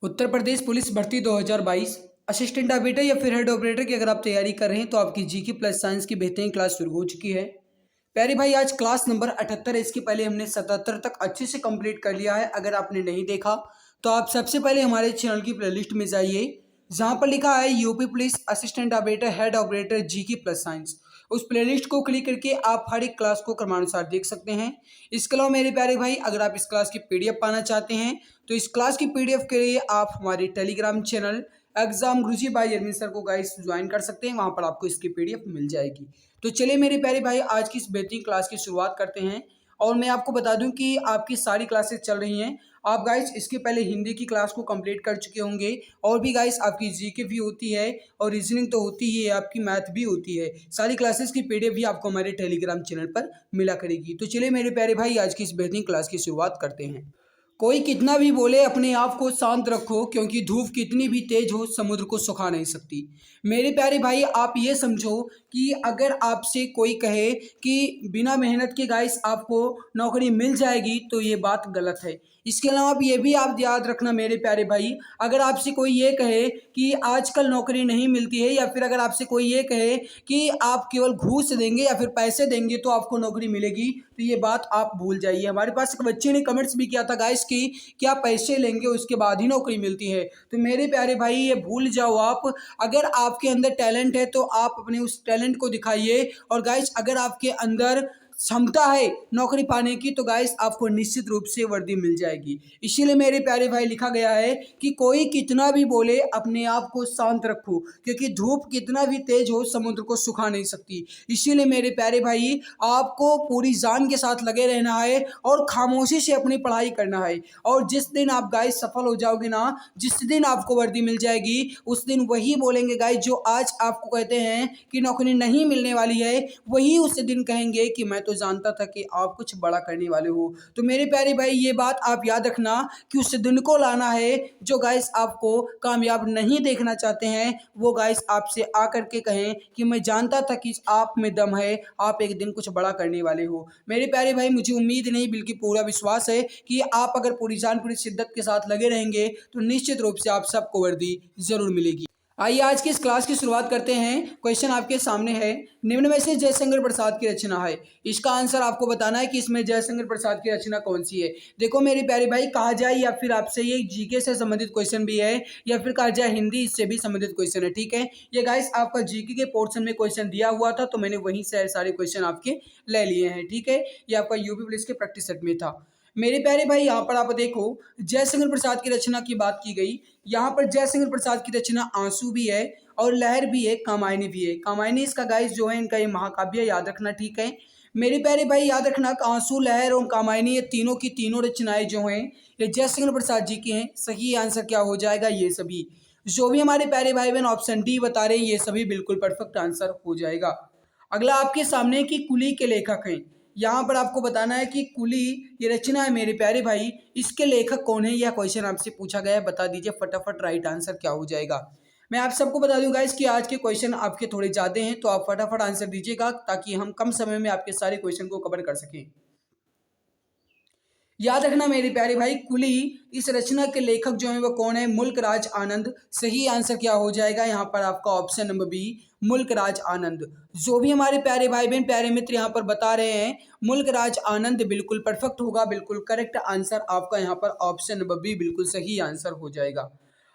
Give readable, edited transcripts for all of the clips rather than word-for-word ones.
Uttar Pradesh police भर्ती 2022 assistant operator या फिर हेड ऑपरेटर की अगर आप तैयारी कर रहे हैं तो आपकी जीके प्लस साइंस की बेहतरीन क्लास शुरू हो चुकी है। प्यारे भाई, आज क्लास नंबर 78 है। इसके पहले हमने 77 तक अच्छे से कंप्लीट कर लिया है। अगर आपने नहीं देखा तो आप सबसे पहले हमारे चैनल की प्लेलिस्ट में जाइए, जहाँ पर लिखा है UP police assistant operator head operator GK plus science. उस प्लेलिस्ट को क्लिक करके आप हर एक क्लास को क्रमानुसार देख सकते हैं। इसके अलावा मेरे प्यारे भाई, अगर आप इस क्लास की पीडीएफ पाना चाहते हैं तो इस क्लास की पीडीएफ के लिए आप हमारे टेलीग्राम चैनल एग्जाम गुरुजी बाय अरविंद सर को गाइस ज्वाइन कर सकते हैं। वहां पर आपको इसकी पीडीएफ मिल जाएगी। तो चलिए मेरे प्यारे भाई, आज की इस बेहतरीन क्लास की शुरुआत करते हैं। और मैं आपको बता दूं कि आपकी सारी क्लासेस चल रही हैं। आप गाइस इसके पहले हिंदी की क्लास को कंप्लीट कर चुके होंगे, और भी गाइस आपकी जीके भी होती है और रीजनिंग तो होती ही है, आपकी मैथ भी होती है। सारी क्लासेस की पीडीएफ भी आपको हमारे टेलीग्राम चैनल पर मिला करेगी। तो चलिए मेरे प्यारे भाई, आज की इस बेहतरीन क्लास की शुरुआत करते हैं। कोई कितना भी बोले अपने आप को शांत रखो, क्योंकि धूप कितनी भी तेज हो समुद्र को सुखा नहीं सकती। मेरे प्यारे भाई, आप ये समझो कि अगर आपसे कोई कहे कि बिना मेहनत के गाइस आपको नौकरी मिल जाएगी तो ये बात गलत है। इसके अलावा आप ये भी आप याद रखना मेरे प्यारे भाई, अगर आपसे कोई ये कहे कि आजकल नौकरी नहीं मिलती है, या फिर अगर आपसे कोई ये कहे कि आप केवल घूस देंगे या फिर पैसे देंगे तो आपको नौकरी मिलेगी, तो ये बात आप भूल जाइए। हमारे पास एक बच्चे ने कमेंट्स भी किया था गाइस कि क्या पैसे लेंगे उसके बाद ही नौकरी मिलती है। तो मेरे प्यारे भाई, ये भूल जाओ आप। अगर आपके अंदर टैलेंट है तो आप अपने उस टैलेंट को दिखाइए। और गाइस, अगर आपके अंदर क्षमता है नौकरी पाने की तो गाइस आपको निश्चित रूप से वर्दी मिल जाएगी। इसीलिए मेरे प्यारे भाई, लिखा गया है कि कोई कितना भी बोले अपने आप को शांत रखो, क्योंकि धूप कितना भी तेज हो समुद्र को सुखा नहीं सकती। इसीलिए मेरे प्यारे भाई, आपको पूरी जान के साथ लगे रहना है और खामोशी से अपनी पढ़ाई करना है। और जिस दिन आप गाइस सफल हो जाओगे ना, जिस दिन आपको वर्दी मिल जाएगी, उस दिन वही बोलेंगे गाइस जो आज आपको कहते हैं कि नौकरी नहीं मिलने वाली है, वही उस दिन कहेंगे कि मैं तो जानता था कि आप कुछ बड़ा करने वाले हो। तो मेरे प्यारे भाई, ये बात आप याद रखना कि उस दिन को लाना है जो गाइस आपको कामयाब नहीं देखना चाहते हैं। वो गाइस आपसे आकर के कहें कि मैं जानता था कि आप में दम है, आप एक दिन कुछ बड़ा करने वाले हो। मेरे प्यारे भाई, मुझे उम्मीद नहीं बल्कि पूरा विश्वास है कि आप अगर पूरी जान पूरी शिद्दत के साथ लगे रहेंगे तो निश्चित रूप से आप सबको वर्दी जरूर मिलेगी। आइए आज की इस क्लास की शुरुआत करते हैं। क्वेश्चन आपके सामने है, निम्न में से जयशंकर प्रसाद की रचना है। इसका आंसर आपको बताना है कि इसमें जयशंकर प्रसाद की रचना कौन सी है। देखो मेरे प्यारे भाई, कहा जाए या फिर आपसे ये जीके से संबंधित क्वेश्चन भी है, या फिर कहा जाए हिंदी इससे भी संबंधित क्वेश्चन है। ठीक है, ये गाइस आपका जीके के पोर्शन में क्वेश्चन दिया हुआ था, तो मैंने वहीं से सारे क्वेश्चन आपके ले लिए हैं। ठीक है, ये आपका यूपी पुलिस के प्रैक्टिस सेट में था। मेरे प्यारे भाई, यहाँ पर आप देखो, जयशंकर प्रसाद की रचना की बात की गई। यहाँ पर जयशंकर प्रसाद की रचना आंसू भी है और लहर भी है, कामायनी भी है। कामायनी इसका गाइस जो है इनका ये महाकाव्य, याद रखना। ठीक है मेरे प्यारे भाई, याद रखना आंसू, लहर और कामायनी, ये तीनों की तीनों रचनाएं जो हैं ये जयशंकर प्रसाद जी की हैं। सही आंसर क्या हो जाएगा, ये सभी जो भी हमारे प्यारे भाई बहन ऑप्शन डी बता रहे हैं ये सभी बिल्कुल परफेक्ट आंसर हो जाएगा। अगला आपके सामने की कुली के लेखक हैं। यहाँ पर आपको बताना है कि कुली ये रचना है मेरे प्यारे भाई, इसके लेखक कौन है। यह क्वेश्चन आपसे पूछा गया है, बता दीजिए फटाफट राइट आंसर क्या हो जाएगा। मैं आप सबको बता दूं गाइस कि आज के क्वेश्चन आपके थोड़े ज़्यादा हैं, तो आप फटाफट आंसर दीजिएगा ताकि हम कम समय में आपके सारे क्वेश्चन को कवर कर सकें। याद रखना मेरे प्यारे भाई, कुली इस रचना के लेखक जो है वो कौन है, मुल्क राज आनंद। सही आंसर क्या हो जाएगा यहाँ पर आपका ऑप्शन नंबर बी, मुल्क राज आनंद। जो भी हमारे प्यारे भाई बहन प्यारे मित्र यहाँ पर बता रहे हैं मुल्क राज आनंद बिल्कुल परफेक्ट होगा, बिल्कुल करेक्ट आंसर आपका यहाँ पर ऑप्शन नंबर बी बिल्कुल सही आंसर हो जाएगा।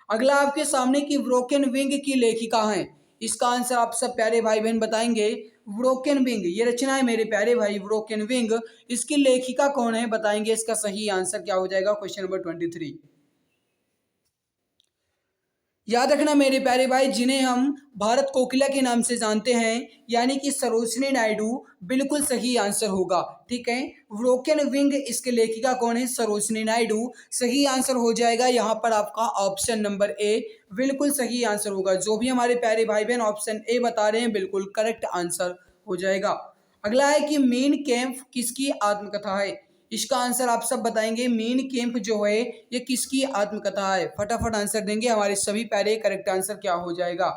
अगला आपके सामने की ब्रोकन विंग की लेखिका है। इसका आंसर आप सब प्यारे भाई बहन बताएंगे। ब्रोकन विंग ये रचना है मेरे प्यारे भाई, ब्रोकन विंग, इसकी लेखिका कौन है बताएंगे। इसका सही आंसर क्या हो जाएगा, क्वेश्चन नंबर 23। याद रखना मेरे प्यारे भाई, जिन्हें हम भारत कोकिला के नाम से जानते हैं, यानी कि सरोजिनी नायडू, बिल्कुल सही आंसर होगा। ठीक है, ब्रोकन विंग इसके लेखिका कौन है, सरोजिनी नायडू। सही आंसर हो जाएगा यहाँ पर आपका ऑप्शन नंबर ए, बिल्कुल सही आंसर होगा। जो भी हमारे प्यारे भाई बहन ऑप्शन ए बता रहे हैं बिल्कुल करेक्ट आंसर हो जाएगा। अगला है कि मेन कैंप किसकी आत्मकथा है। इसका आंसर आप सब बताएंगे। मेन कैंप जो है ये किसकी आत्मकथा है, फटाफट आंसर देंगे हमारे सभी प्यारे। करेक्ट आंसर क्या हो जाएगा,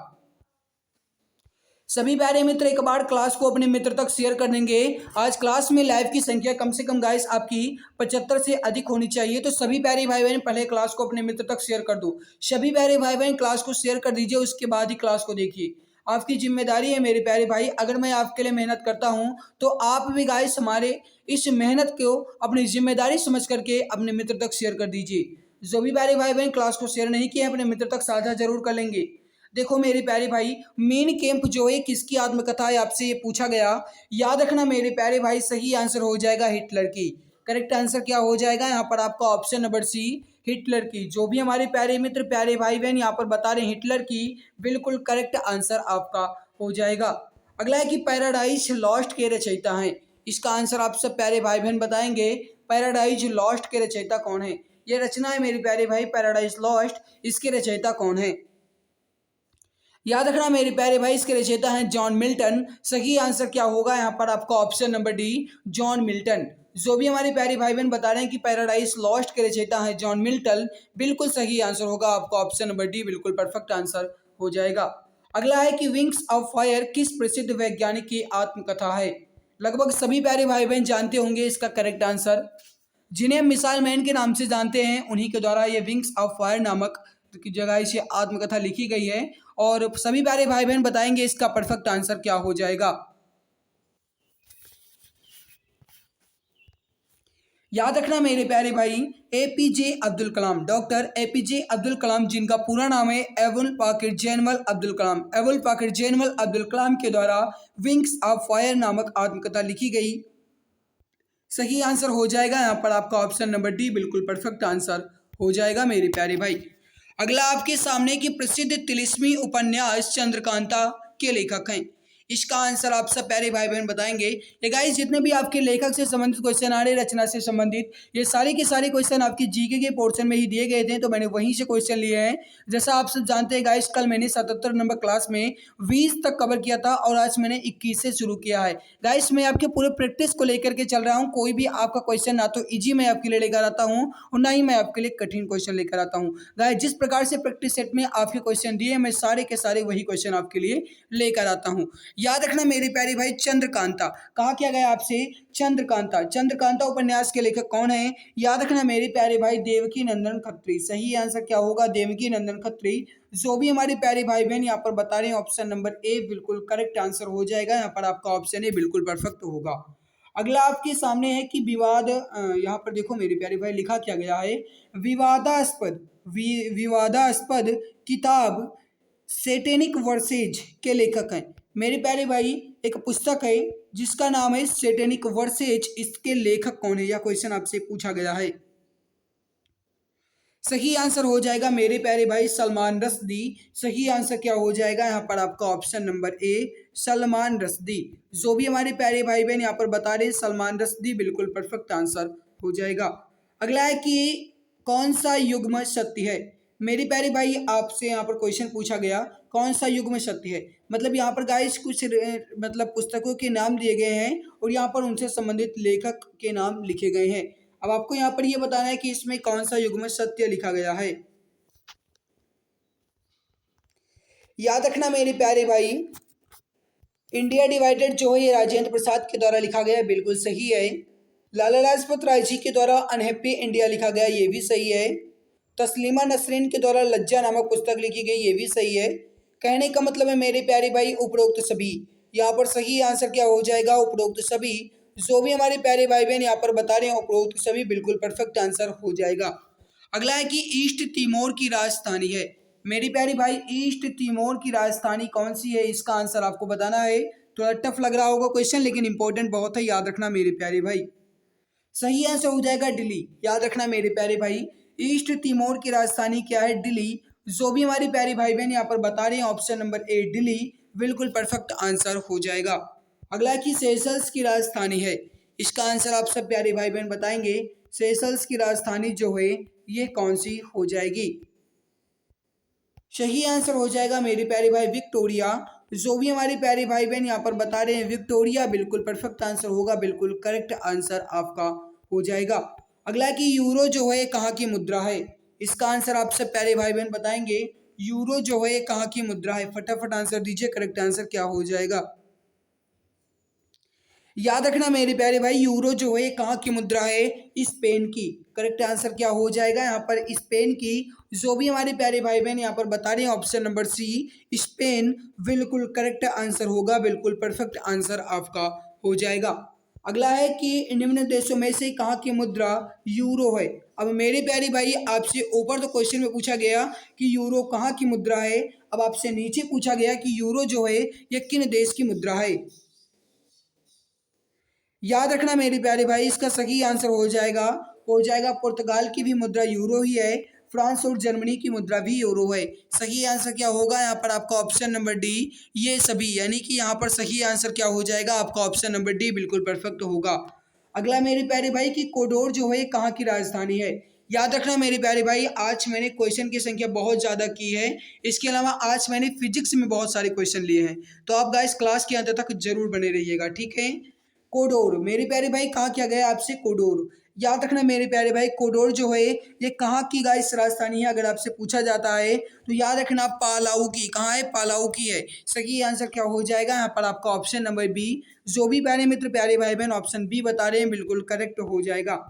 सभी प्यारे मित्र एक बार क्लास को अपने मित्र तक शेयर कर देंगे। आज क्लास में लाइव की संख्या कम से कम गाइस आपकी 75 से अधिक होनी चाहिए। तो सभी प्यारे भाई बहन पहले क्लास को अपने मित्र तक शेयर कर दो। सभी प्यारे भाई बहन क्लास को शेयर कर दीजिए, उसके बाद ही क्लास को देखिए। आपकी जिम्मेदारी है मेरे प्यारे भाई, अगर मैं आपके लिए मेहनत करता हूँ तो आप भी गाइस हमारे इस मेहनत को अपनी जिम्मेदारी समझ करके अपने मित्र तक शेयर कर दीजिए। जो भी प्यारे भाई बहन क्लास को शेयर नहीं किए अपने मित्र तक साझा जरूर कर लेंगे। देखो मेरे प्यारे भाई, मेन कैंप जो है किसकी आत्मकथा है आपसे ये पूछा गया। याद रखना मेरे प्यारे भाई, सही आंसर हो जाएगा हिटलर की। करेक्ट आंसर क्या हो जाएगा यहाँ पर आपका ऑप्शन नंबर सी, हिटलर की। जो भी हमारे प्यारे मित्र प्यारे भाई बहन यहाँ पर बता रहे हैं हिटलर की, बिल्कुल करेक्ट आंसर आपका हो जाएगा। अगला है कि पैराडाइज लॉस्ट के रचयिता हैं। इसका आंसर आप सब प्यारे भाई बहन बताएंगे। पैराडाइज लॉस्ट के रचयिता कौन है? ये रचना है मेरे प्यारे भाई पैराडाइज लॉस्ट, इसके रचयिता कौन है? याद रखना मेरे प्यारे भाई, इसके रचयिता हैं जॉन मिल्टन। सही आंसर क्या होगा यहाँ पर आपका option number D, John Milton. जो भी हमारे प्यारे भाई बहन बता रहे हैं कि पैराडाइज लॉस्ट के रचयिता हैं जॉन मिल्टन, बिल्कुल सही आंसर होगा आपका ऑप्शन नंबर डी, बिल्कुल परफेक्ट आंसर हो जाएगा। अगला है कि विंग्स ऑफ फायर किस प्रसिद्ध वैज्ञानिक की आत्मकथा है? लगभग सभी प्यारे भाई बहन जानते होंगे इसका करेक्ट आंसर। जिन्हें मिसाइल मैन के नाम से जानते हैं उन्हीं के द्वारा ये विंग्स ऑफ फायर नामक की जगह इसे आत्मकथा लिखी गई है। और सभी प्यारे भाई बहन बताएंगे इसका परफेक्ट आंसर क्या हो जाएगा। याद रखना मेरे प्यारे भाई, APJ Abdul Kalam, doctor APJ Abdul Kalam, जिनका पूरा नाम है एबुल पाकिर जैनुल अब्दुल कलाम, एबुल पाकिर जैनुल अब्दुल कलाम के द्वारा विंग्स ऑफ फायर नामक आत्मकथा लिखी गई। सही आंसर हो जाएगा यहाँ पर आपका ऑप्शन नंबर डी, बिल्कुल परफेक्ट आंसर हो जाएगा मेरे प्यारे भाई। अगला आपके सामने की प्रसिद्ध तिलिस्मी उपन्यास चंद्रकांता के लेखक हैं। इसका आंसर आप सब प्यारे भाई बहन बताएंगे। ये गाइस जितने भी आपके लेखक से संबंधित क्वेश्चन आ रहे, रचना से संबंधित, ये सारे के सारे क्वेश्चन आपकी जीके के पोर्शन में ही दिए गए थे, तो मैंने वहीं से क्वेश्चन लिए हैं। जैसा आप सब जानते हैं गाइस, कल मैंने 77 नंबर क्लास में 20 तक कवर किया था और आज मैंने 21 से शुरू किया है। गाइस मैं आपके पूरे प्रैक्टिस को लेकर के चल रहा हूँ। कोई भी आपका क्वेश्चन ना तो ईजी मैं आपके लिए लेकर आता हूँ और ना ही मैं आपके लिए कठिन क्वेश्चन लेकर आता हूँ। गाइस जिस प्रकार से प्रैक्टिस सेट में आपके क्वेश्चन दिए, मैं सारे के सारे वही क्वेश्चन आपके लिए लेकर आता हूँ। याद रखना मेरे प्यारे भाई, चंद्रकांता कहा क्या गया आपसे? चंद्रकांता। चंद्रकांता उपन्यास के लेखक कौन है? याद रखना मेरे प्यारे भाई, देवकी नंदन खत्री। सही आंसर क्या होगा? देवकी नंदन खत्री। जो भी हमारे प्यारे भाई बहन यहाँ पर बता रहे हैं ऑप्शन नंबर ए बिल्कुल करेक्ट आंसर हो जाएगा। यहाँ पर आपका ऑप्शन ए बिल्कुल परफेक्ट होगा। अगला आपके सामने है कि विवाद, यहाँ पर देखो मेरे प्यारे भाई लिखा क्या गया है, विवादास्पद विवादास्पद किताब सेटेनिक वर्सेज के लेखक हैं। मेरे प्यारे भाई एक पुस्तक है जिसका नाम है सेटेनिक वर्सेज, इसके लेखक कौन है? यह क्वेश्चन आपसे पूछा गया है। सही आंसर हो जाएगा मेरे प्यारे भाई, सलमान रश्दी। सही आंसर क्या हो जाएगा यहाँ पर आपका option number A, Salman Rushdie. जो भी हमारे प्यारे भाई बहन यहाँ पर बता रहे सलमान रश्दी, बिल्कुल परफेक्ट आंसर हो जाएगा। अगला है कि कौन सा युग्म सत्य है? मेरे प्यारे भाई आपसे यहाँ पर क्वेश्चन पूछा गया कौन सा युग्म सत्य है। मतलब यहाँ पर गाइस कुछ मतलब पुस्तकों के नाम दिए गए हैं और यहाँ पर उनसे संबंधित लेखक के नाम लिखे गए हैं। अब आपको यहाँ पर ये बताना है कि इसमें कौन सा युग्म सत्य लिखा गया है। याद रखना मेरे प्यारे भाई, इंडिया डिवाइडेड जो है ये राजेंद्र प्रसाद के द्वारा लिखा गया, बिल्कुल सही है। लाला लाजपत राय जी के द्वारा अनहैप्पी इंडिया लिखा गया, ये भी सही है। तस्लीमा नसरीन के द्वारा लज्जा नामक पुस्तक लिखी गई, ये भी सही है। कहने का मतलब है मेरे प्यारे भाई उपरोक्त सभी, यहाँ पर सही आंसर क्या हो जाएगा? उपरोक्त सभी। जो भी हमारे प्यारे भाई बहन यहाँ पर बता रहे हैं उपरोक्त सभी, बिल्कुल परफेक्ट आंसर हो जाएगा। अगला है कि ईस्ट तिमोर की राजधानी है। मेरी प्यारी भाई ईस्ट तिमोर की राजधानी कौन सी है? इसका आंसर आपको बताना है। थोड़ा टफ लग रहा होगा क्वेश्चन, लेकिन इंपॉर्टेंट बहुत है, याद रखना मेरे प्यारे भाई। सही आंसर हो जाएगा दिल्ली। याद रखना मेरे प्यारे भाई, ईस्ट तिमोर की राजधानी क्या है? दिल्ली। जो भी हमारी प्यारी भाई बहन यहाँ पर बता रहे हैं ऑप्शन नंबर ए दिल्ली, बिल्कुल परफेक्ट आंसर हो जाएगा। अगला कि सेशल्स की राजधानी है, इसका आंसर आप सब प्यारे भाई बहन बताएंगे। सेशल्स की राजधानी जो है ये कौन सी हो जाएगी? सही आंसर हो जाएगा मेरे प्यारे भाई विक्टोरिया। जो भी हमारे प्यारे भाई बहन यहाँ पर बता रहे हैं विक्टोरिया, बिल्कुल परफेक्ट आंसर होगा, बिल्कुल करेक्ट आंसर आपका हो जाएगा। अगला कि यूरो जो है कहाँ की मुद्रा है? इसका आंसर आप सब प्यारे भाई बहन बताएंगे। यूरो जो है कहाँ की मुद्रा है? फटाफट आंसर दीजिए, करेक्ट आंसर क्या हो जाएगा? याद रखना मेरे प्यारे भाई, यूरो जो है कहाँ की मुद्रा है? स्पेन की। करेक्ट आंसर क्या हो जाएगा यहाँ पर? स्पेन की। जो भी हमारे प्यारे भाई बहन यहाँ पर बता रहे हैं ऑप्शन नंबर सी स्पेन, बिल्कुल करेक्ट आंसर होगा, बिल्कुल परफेक्ट आंसर आपका हो जाएगा। अगला है कि निम्न देशों में से कहाँ की मुद्रा यूरो है? अब मेरे प्यारे भाई आपसे ऊपर तो क्वेश्चन में पूछा गया कि यूरो कहाँ की मुद्रा है, अब आपसे नीचे पूछा गया कि यूरो जो है ये किन देश की मुद्रा है? याद रखना मेरे प्यारे भाई, इसका सही आंसर हो जाएगा पुर्तगाल की भी मुद्रा यूरो ही है, फ्रांस और जर्मनी की मुद्रा भी यूरो है। सही आंसर क्या होगा यहाँ पर आपका? ऑप्शन नंबर डी, ये सभी, यानी कि यहाँ पर सही आंसर क्या हो जाएगा आपका? ऑप्शन नंबर डी बिल्कुल परफेक्ट होगा। अगला मेरे प्यारे भाई कि कोडोर जो है कहाँ की राजधानी है? याद रखना मेरे प्यारे भाई, आज मैंने क्वेश्चन की संख्या बहुत ज़्यादा की है, इसके अलावा आज मैंने फिजिक्स में बहुत सारे क्वेश्चन लिए हैं, तो आप गाइस क्लास के अंत तक जरूर बने रहिएगा, ठीक है। कोडोर मेरे प्यारे भाई कहाँ किया गया आपसे? कोडोर। याद रखना मेरे प्यारे भाई, कोडोर जो है ये कहाँ की गाइस राजधानी है? अगर आपसे पूछा जाता है तो याद रखना पालाऊ की। कहाँ है? पालाऊ की है। सही आंसर क्या हो जाएगा यहाँ पर आपका? Option number B. जो भी प्यारे मित्र प्यारे भाई बहन ऑप्शन बी बता रहे हैं बिल्कुल करेक्ट हो जाएगा।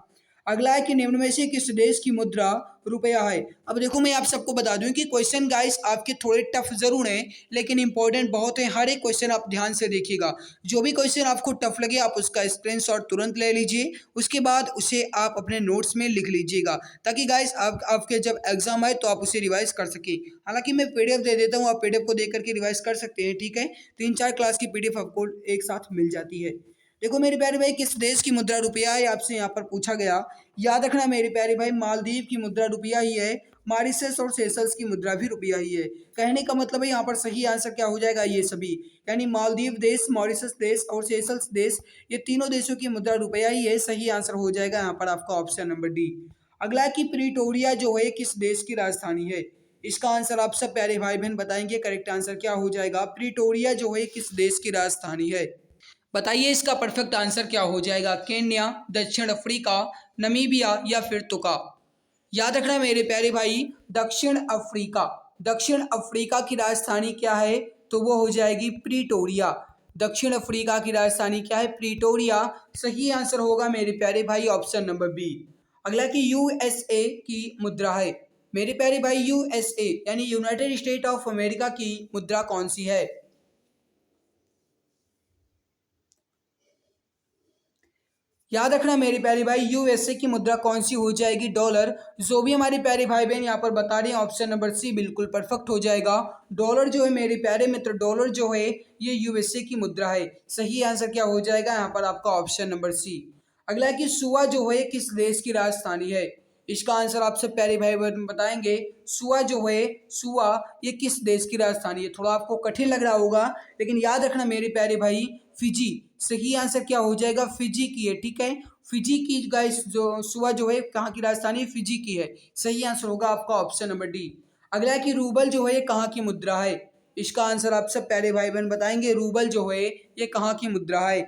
अगला है कि निम्न में से किस देश की मुद्रा रुपया है? अब देखो मैं आप सबको बता दूं कि क्वेश्चन गाइस आपके थोड़े टफ जरूर हैं, लेकिन इंपॉर्टेंट बहुत है। हर एक क्वेश्चन आप ध्यान से देखिएगा। जो भी क्वेश्चन आपको टफ लगे आप उसका स्क्रीनशॉट तुरंत ले लीजिए, उसके बाद उसे आप अपने नोट्स में लिख लीजिएगा, ताकि गाइस आपके जब एग्जाम आए तो आप उसे रिवाइज कर सकें। हालांकि मैं पीडीएफ दे देता हूँ, आप पीडीएफ को देख करके रिवाइज कर सकते हैं, ठीक है। 3-4 क्लास की पीडीएफ आपको एक साथ मिल जाती है। देखो मेरे प्यारे भाई, किस देश की मुद्रा रुपया है आपसे यहाँ पर पूछा गया। याद रखना मेरे प्यारे भाई, मालदीव की मुद्रा रुपया ही है, मॉरिशस और सेशल्स की मुद्रा भी रुपया ही है। कहने का मतलब है यहाँ पर सही आंसर क्या हो जाएगा? ये सभी, यानी मालदीव देश, मॉरिशस देश और सेशल्स देश, ये तीनों देशों की मुद्रा रुपया ही है। सही आंसर हो जाएगा यहाँ पर आपका ऑप्शन नंबर डी। अगला कि प्रीटोरिया जो है किस देश की राजधानी है? इसका आंसर आप सब प्यारे भाई बहन बताएंगे। करेक्ट आंसर क्या हो जाएगा? प्रीटोरिया जो है किस देश की राजधानी है? बताइए इसका परफेक्ट आंसर क्या हो जाएगा? केन्या, दक्षिण अफ्रीका, नमीबिया या फिर तुका? याद रखना मेरे प्यारे भाई, दक्षिण अफ्रीका। दक्षिण अफ्रीका की राजधानी क्या है? तो वो हो जाएगी प्रीटोरिया। दक्षिण अफ्रीका की राजधानी क्या है? प्रीटोरिया। सही आंसर होगा मेरे प्यारे भाई ऑप्शन नंबर बी। अगला कि यूएसए की मुद्रा है। मेरे प्यारे भाई, यूएसए यानी यूनाइटेड स्टेट ऑफ अमेरिका की मुद्रा कौन सी है? याद रखना मेरे प्यारे भाई, यूएसए की मुद्रा कौन सी हो जाएगी? डॉलर। जो भी हमारे प्यारे भाई बहन यहाँ पर बता रहे हैं ऑप्शन नंबर सी बिल्कुल परफेक्ट हो जाएगा। डॉलर जो है मेरे प्यारे मित्र, डॉलर जो है ये यूएसए की मुद्रा है। सही आंसर क्या हो जाएगा यहाँ पर आपका? Option number C. अगला है कि सुआ जो है किस देश की राजधानी है? इसका आंसर आप सब प्यारे भाई बहन बताएंगे। सुआ जो है, सुआ ये किस देश की राजधानी है? थोड़ा आपको कठिन लग रहा होगा, लेकिन याद रखना मेरे प्यारे भाई, फिजी। सही आंसर क्या हो जाएगा? फिजी की है, ठीक है। फिजी की गाइस जो सुआ जो है कहाँ की राजधानी है? फिजी की है। सही आंसर होगा आपका ऑप्शन नंबर डी। अगला है कि रूबल जो है ये कहाँ की मुद्रा है? इसका आंसर आप सब प्यारे भाई बहन बताएंगे। रूबल जो है ये कहाँ की मुद्रा है?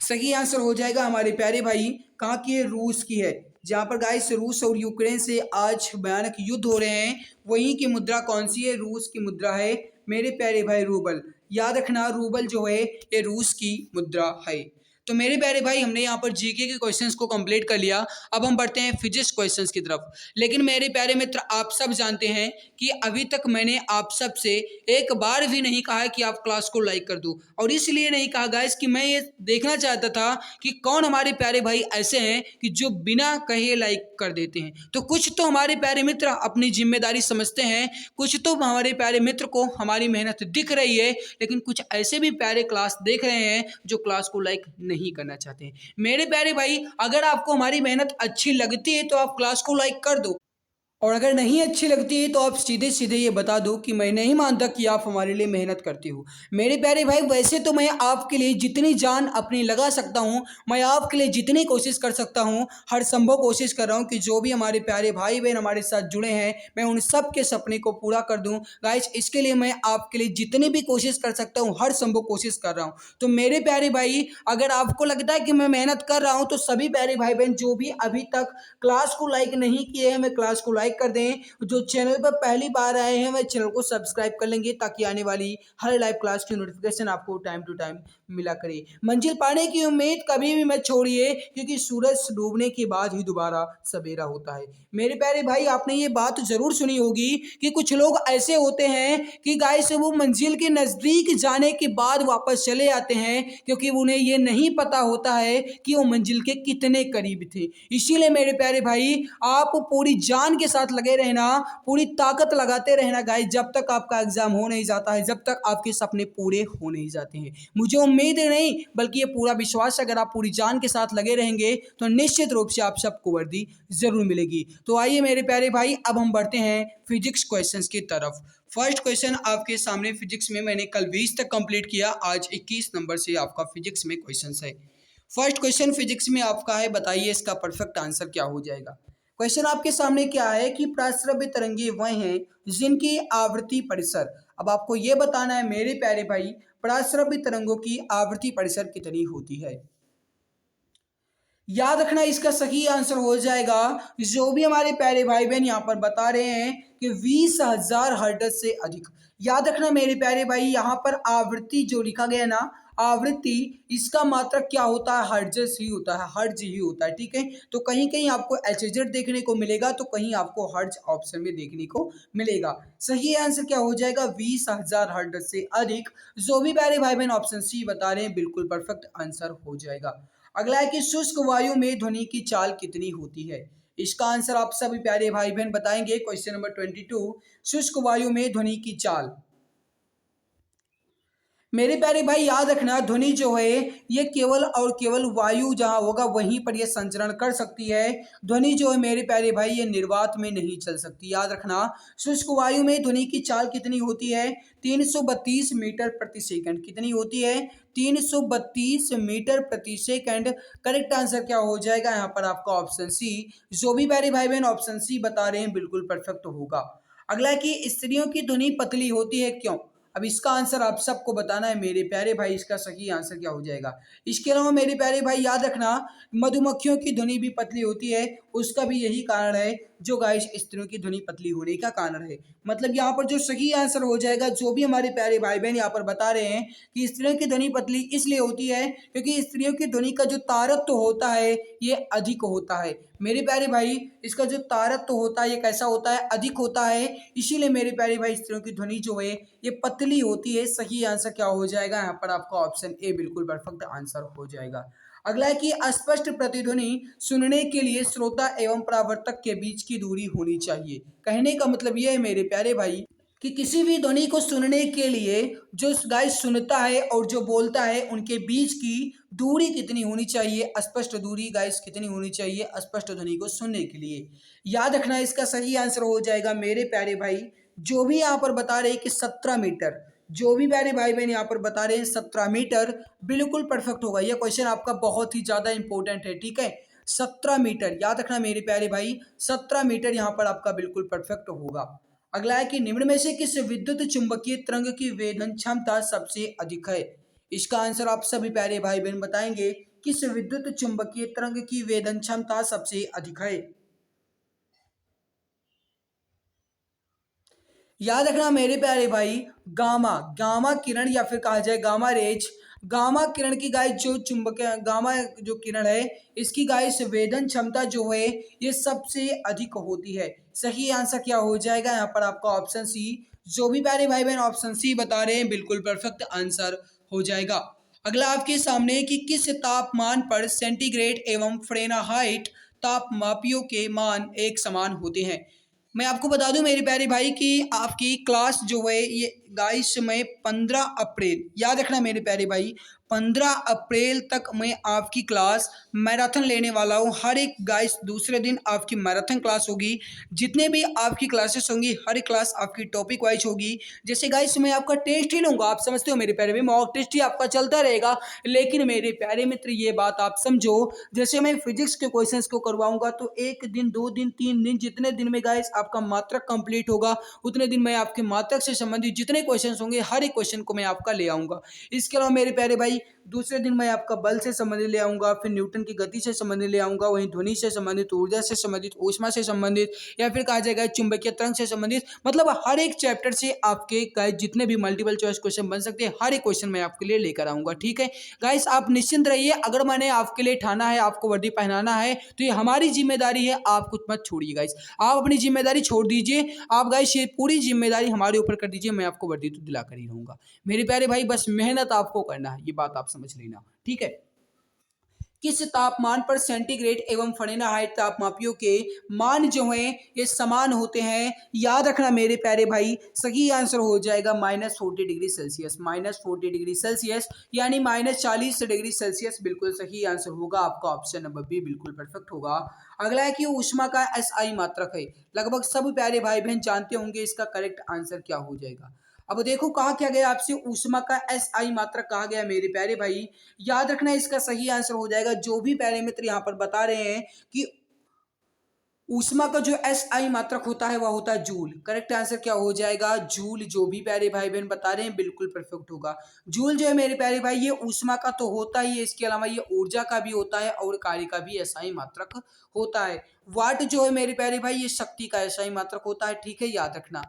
सही आंसर हो जाएगा हमारे प्यारे भाई, कहाँ की है? रूस की है। जहाँ पर गाइस रूस और यूक्रेन से आज भयानक युद्ध हो रहे हैं, वहीं की मुद्रा कौन सी है? रूस की मुद्रा है मेरे प्यारे भाई, रूबल। याद रखना रूबल जो है ये रूस की मुद्रा है। तो मेरे प्यारे भाई, हमने यहाँ पर जीके के क्वेश्चंस को कंप्लीट कर लिया। अब हम बढ़ते हैं फिजिक्स क्वेश्चंस की तरफ। लेकिन मेरे प्यारे मित्र, आप सब जानते हैं कि अभी तक मैंने आप सब से एक बार भी नहीं कहा है कि आप क्लास को लाइक कर दो, और इसलिए नहीं कहा गाइस कि मैं ये देखना चाहता था कि कौन हमारे प्यारे भाई ऐसे हैं कि जो बिना कहे लाइक कर देते हैं। तो कुछ तो हमारे प्यारे मित्र अपनी जिम्मेदारी समझते हैं, कुछ तो हमारे प्यारे मित्र को हमारी मेहनत दिख रही है, लेकिन कुछ ऐसे भी प्यारे क्लास देख रहे हैं जो क्लास को लाइक नहीं करना चाहते। मेरे प्यारे भाई, अगर आपको हमारी मेहनत अच्छी लगती है तो आप क्लास को लाइक कर दो, और अगर नहीं अच्छी लगती है तो आप सीधे सीधे ये बता दो कि मैं नहीं मानता कि आप हमारे लिए मेहनत करते हो। मेरे प्यारे भाई, वैसे तो मैं आपके लिए जितनी जान अपनी लगा सकता हूँ, मैं आपके लिए जितनी कोशिश कर सकता हूँ, हर संभव कोशिश कर रहा हूँ कि जो भी हमारे प्यारे भाई बहन हमारे साथ जुड़े हैं, मैं उन सब के सपने को पूरा कर दूँ। गाइस, इसके लिए मैं आपके लिए जितनी भी कोशिश कर सकता हूँ, हर संभव कोशिश कर रहा हूँ। तो मेरे प्यारे भाई, अगर आपको लगता है कि मैं मेहनत कर रहा हूँ, तो सभी प्यारे भाई बहन जो भी अभी तक क्लास को लाइक नहीं किए हैं, मैं क्लास को लाइक लाइक कर दें। जो चैनल पर पहली बार आए हैं वह चैनल को सब्सक्राइब कर लेंगे ताकि आने वाली हर लाइव क्लास की नोटिफिकेशन आपको टाइम टू टाइम मिला करे। मंजिल पाने की उम्मीद कभी भी मत छोड़िए, क्योंकि सूरज डूबने के बाद ही दोबारा सवेरा होता है। मेरे प्यारे भाई, आपने ये बात जरूर सुनी होगी कि कुछ लोग ऐसे होते हैं कि गाइस वो मंजिल के नजदीक जाने के बाद वापस चले आते हैं, क्योंकि उन्हें ये नहीं पता होता है कि वो मंजिल के कितने करीब थे। इसीलिए मेरे प्यारे भाई, आप पूरी जान के साथ लगे रहना, पूरी ताकत लगाते रहना गाइस, जब तक आपका एग्जाम हो नहीं जाता है, जब तक आपके सपने पूरे हो नहीं जाते हैं। मुझे उम्मीद नहीं बल्कि ये पूरा विश्वास, अगर आप पूरी जान के साथ लगे रहेंगे तो निश्चित रूप से आप सबको वर्दी जरूर मिलेगी। तो आइए मेरे प्यारे भाई, अब हम बढ़ते हैं फिजिक्स क्वेश्चंस की तरफ। फर्स्ट क्वेश्चन आपके सामने फिजिक्स में मैंने कल 20 तक कंप्लीट किया, आज 21 नंबर से आपका फिजिक्स में क्वेश्चंस है। फर्स्ट क्वेश्चन फिजिक्स में आपका है, बताइए इसका परफेक्ट आंसर क्या हो जाएगा। क्वेश्चन आपके सामने क्या है कि प्राश्रव्य तरंगे वह हैं जिनकी आवृत्ति परिसर। अब आपको यह बताना है मेरे प्यारे भाई, प्राश्रव्य तरंगों की आवृत्ति परिसर कितनी होती है। याद रखना इसका सही आंसर हो जाएगा, जो भी हमारे प्यारे भाई बहन यहाँ पर बता रहे हैं कि 20,000 हर्ट्ज से अधिक। याद रखना मेरे प्यारे भाई, यहाँ पर आवृत्ति जो लिखा गया ना, आवृत्ति, इसका मात्रक क्या होता है, हर्ट्ज ही होता है, हर्ट्ज ही होता है, ठीक है। तो कहीं कहीं आपको एचजेड देखने को मिलेगा, तो कहीं आपको हर्ट्ज ऑप्शन में देखने को मिलेगा। सही आंसर क्या हो जाएगा, 20,000 हर्ट्ज से अधिक। जो भी प्यारे भाई बहन ऑप्शन सी बता रहे हैं, बिल्कुल परफेक्ट आंसर हो जाएगा। अगला है कि शुष्क वायु में ध्वनि की चाल कितनी होती है। इसका आंसर आप सभी प्यारे भाई बहन बताएंगे। क्वेश्चन नंबर 22, शुष्क वायु में ध्वनि की चाल। मेरे प्यारे भाई याद रखना, ध्वनि जो है ये केवल और केवल वायु जहां होगा वहीं पर यह संचरण कर सकती है। ध्वनि जो है मेरे प्यारे भाई ये निर्वात में नहीं चल सकती। याद रखना, शुष्क वायु में ध्वनि की चाल कितनी होती है, 332 मीटर प्रति सेकंड। कितनी होती है, 332 मीटर प्रति सेकंड। करेक्ट आंसर क्या हो जाएगा यहाँ पर आपका ऑप्शन सी। जो भी प्यारे भाई बहन ऑप्शन सी बता रहे हैं, बिल्कुल परफेक्ट होगा। अगला है कि स्त्रियों की ध्वनि पतली होती है, क्यों। अब इसका आंसर आप सबको बताना है मेरे प्यारे भाई, इसका सही आंसर क्या हो जाएगा। इसके अलावा मेरे प्यारे भाई याद रखना, मधुमक्खियों की ध्वनि भी पतली होती है, उसका भी यही कारण है जो गाइस स्त्रियों की ध्वनि पतली होने का कारण है। मतलब यहाँ पर जो सही आंसर हो जाएगा, जो भी हमारे प्यारे भाई बहन यहाँ पर बता रहे हैं कि स्त्रियों की ध्वनि पतली इसलिए होती है क्योंकि स्त्रियों की ध्वनि का जो तारत्व होता है ये अधिक होता है। मेरे प्यारे भाई, इसका जो तारत्व होता है ये कैसा होता है, अधिक होता है। इसीलिए मेरे प्यारे भाई स्त्रियों की ध्वनि जो है ये पतली होती है। सही आंसर क्या हो जाएगा यहाँ पर आपका ऑप्शन ए बिल्कुल परफेक्ट आंसर हो जाएगा। अगला है कि अस्पष्ट प्रतिध्वनि सुनने के लिए श्रोता एवं परावर्तक के बीच की दूरी होनी चाहिए। कहने का मतलब यह है मेरे प्यारे भाई कि किसी भी ध्वनि को सुनने के लिए जो गाय सुनता है और जो बोलता है उनके बीच की दूरी कितनी होनी चाहिए, स्पष्ट दूरी गाइस कितनी होनी चाहिए स्पष्ट ध्वनि को सुनने के लिए। याद रखना इसका सही आंसर हो जाएगा मेरे प्यारे भाई, जो भी यहाँ पर बता रहे हैं कि 17 मीटर। जो भी प्यारे भाई बहन यहाँ पर बता रहे हैं 17 मीटर, बिल्कुल परफेक्ट होगा। यह क्वेश्चन आपका बहुत ही ज्यादा इंपॉर्टेंट है, ठीक है। 17 मीटर याद रखना मेरे प्यारे भाई, 17 मीटर यहाँ पर आपका बिल्कुल परफेक्ट होगा। अगला है कि निम्न में से किस विद्युत चुंबकीय तरंग की वेदन क्षमता सबसे अधिक है। इसका आंसर आप सभी प्यारे भाई बहन बताएंगे, किस विद्युत चुंबकीय तरंग की वेदन क्षमता सबसे अधिक है। याद रखना मेरे प्यारे भाई, गामा गामा किरण या फिर कहा जाए गामा रेज, गामा किरण की गाय जो चुंबक गामा जो किरण है इसकी गाय संवेदन क्षमता जो है ये सबसे अधिक होती है। सही आंसर क्या हो जाएगा यहाँ पर आपका ऑप्शन सी। जो भी प्यारे भाई बहन ऑप्शन सी बता रहे हैं, बिल्कुल परफेक्ट आंसर हो जाएगा। अगला आपके सामने कि किस तापमान पर सेंटीग्रेड एवं फ़ारेनहाइट तापमापियों के मान एक समान होते हैं। मैं आपको बता दूं मेरे प्यारे भाई कि आपकी क्लास जो है ये गाइस में 15 अप्रैल, याद रखना मेरे प्यारे भाई, 15 अप्रैल तक मैं आपकी क्लास मैराथन लेने वाला हूँ। हर एक गाइस दूसरे दिन आपकी मैराथन क्लास होगी। जितने भी आपकी क्लासेस होंगी हर एक क्लास आपकी टॉपिक वाइज होगी। जैसे गाइस मैं आपका टेस्ट ही लूँगा, आप समझते हो मेरे प्यारे भाई, मॉक टेस्ट ही आपका चलता रहेगा। लेकिन मेरे प्यारे मित्र ये बात आप समझो, जैसे मैं फिजिक्स के क्वेश्चन को करवाऊंगा तो 1 दिन 2 दिन 3 दिन, जितने दिन में गाइस आपका मात्रक कंप्लीट होगा उतने दिन मैं आपके मात्रक से संबंधित जितने क्वेश्चन होंगे हर एक क्वेश्चन को मैं आपका ले आऊंगा। इसके अलावा मेरे प्यारे भाई दूसरे दिन मैं आपका बल से संबंधित ले आऊँगा, फिर न्यूटन की गति से संबंधित ले आऊँगा, वहीं ध्वनि से संबंधित, ऊर्जा से संबंधित, ऊष्मा से संबंधित, या फिर कहा जाएगा चुंबकीय तरंग से संबंधित। मतलब हर एक चैप्टर से आपके गाइस जितने भी मल्टीपल चॉइस क्वेश्चन बन सकते हैं, हर एक क्वेश्चन मैं आपके लिए लेकर आऊँगा, ठीक है। गाइस आप निश्चिंत रहिए, अगर मैंने आपके लिए ठाना है, आपको वर्दी पहनाना है, तो ये हमारी जिम्मेदारी है, आप कुछ मत छोड़िए गाइस। आप अपनी जिम्मेदारी छोड़ दीजिए, आप गाइस ये पूरी जिम्मेदारी हमारे ऊपर कर दीजिए, मैं आपको वर्दी तो दिला कर ही रहूँगा। मेरे प्यारे भाई बस मेहनत आपको करना है, ये बात आप समझ लेना, ठीक है। किस तापमान पर सेंटीग्रेड एवं फ़ारेनहाइट तापमापियों के मान जो हैं ये समान होते हैं? याद रखना मेरे प्यारे भाई, सही आंसर हो जाएगा -40 डिग्री सेल्सियस। -40 डिग्री सेल्सियस यानी -40 डिग्री सेल्सियस बिल्कुल सही आंसर होगा आपका। ऑप्शन नंबर बी बिल्कुल परफेक्ट होगा। अगला है कि ऊष्मा का एसआई मात्रक है। लगभग सब प्यारे भाई बहन जानते होंगे इसका करेक्ट आंसर क्या हो जाएगा। अब देखो कहा क्या गया आपसे, ऊष्मा का एसआई मात्रक कहा गया मेरे प्यारे भाई। याद रखना इसका सही आंसर हो जाएगा, जो भी प्यारे मित्र यहाँ पर बता रहे हैं कि ऊष्मा का जो एसआई मात्रक होता है वह होता है जूल। करेक्ट आंसर क्या हो जाएगा? जूल। जो भी प्यारे भाई बहन बता रहे हैं बिल्कुल परफेक्ट होगा। जूल जो है मेरे प्यारे भाई ये ऊष्मा का तो होता ही है, इसके अलावा ये ऊर्जा का भी होता है और कार्य का भी एसआई मात्रक होता है। वाट जो है मेरे प्यारे भाई ये शक्ति का एसआई मात्रक होता है, ठीक है, याद रखना।